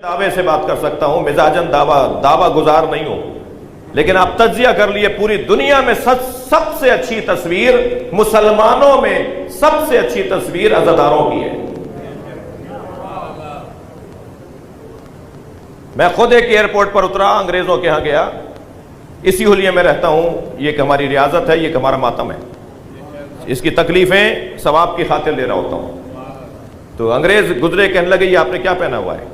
دعوے سے بات کر سکتا ہوں، مزاجن دعویٰ گزار نہیں ہوں، لیکن آپ تجزیہ کر لیے پوری دنیا میں سب سے اچھی تصویر مسلمانوں میں سب سے اچھی تصویر عزاداروں کی ہے۔ میں خود ایک ایئرپورٹ پر اترا، انگریزوں کے ہاں گیا، اسی حلیے میں رہتا ہوں، یہ کہ ہماری ریاضت ہے، یہ کہ ہمارا ماتم ہے، اس کی تکلیفیں ثواب کی خاطر لے رہا ہوتا ہوں۔ تو انگریز گزرے، کہنے لگے یہ آپ نے کیا پہنا ہوا ہے؟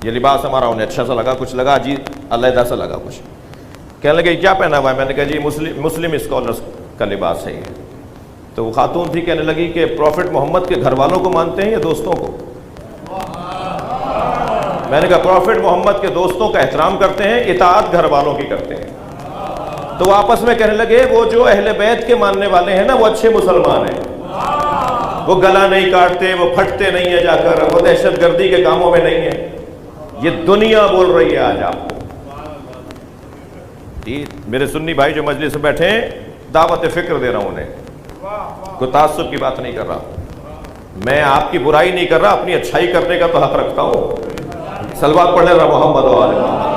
یہ لباس ہمارا انہیں اچھا سا لگا، کچھ لگا عجیب علیحدہ سا لگا کچھ، کہنے لگے کیا پہنا ہوا ہے؟ میں نے کہا جی مسلم اسکالرس کا لباس ہے یہ۔ تو وہ خاتون تھی، کہنے لگی کہ پروفٹ محمد کے گھر والوں کو مانتے ہیں یا دوستوں کو؟ میں نے کہا پروفٹ محمد کے دوستوں کا احترام کرتے ہیں، اطاعت گھر والوں کی کرتے ہیں۔ تو وہ آپس میں کہنے لگے وہ جو اہل بیت کے ماننے والے ہیں نا وہ اچھے مسلمان ہیں، وہ گلا نہیں کاٹتے، وہ پھٹتے نہیں ہیں جا کر، وہ دہشت گردی کے کاموں میں نہیں ہیں۔ یہ دنیا بول رہی ہے آج آپ کو۔ جی میرے سنی بھائی جو مجلس میں بیٹھے ہیں، دعوت فکر دے رہا ہوں انہیں، کوئی تعصب کی بات نہیں کر رہا، میں آپ کی برائی نہیں کر رہا، اپنی اچھائی کرنے کا تو حق رکھتا ہوں۔ صلوات پڑھ رہا محمد و آل محمد۔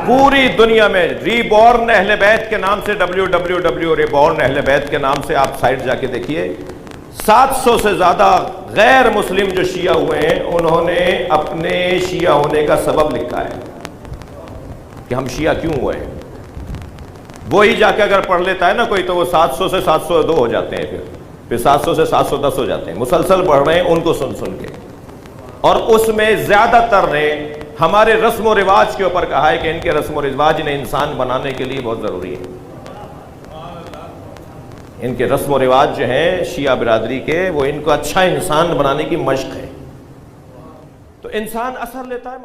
پوری دنیا میں ری بورن اہل بیت کے نام سے WWW ری بورن اہل بیت کے نام سے آپ سائٹ جا کے دیکھیے، 700 سے زیادہ غیر مسلم جو شیعہ ہوئے ہیں انہوں نے اپنے شیعہ ہونے کا سبب لکھا ہے کہ ہم شیعہ کیوں ہوئے ہیں۔ وہی جا کے اگر پڑھ لیتا ہے نا کوئی تو وہ 700 سے 702 ہو جاتے ہیں، پھر 700 سے 710 ہو جاتے ہیں، مسلسل پڑھ رہے ہیں ان کو سن کے۔ اور اس میں زیادہ تر نے ہمارے رسم و رواج کے اوپر کہا ہے کہ ان کے رسم و رواج انہیں انسان بنانے کے لیے بہت ضروری ہے۔ ان کے رسم و رواج جو ہیں شیعہ برادری کے، وہ ان کو اچھا انسان بنانے کی مشق ہے۔ تو انسان اثر لیتا ہے۔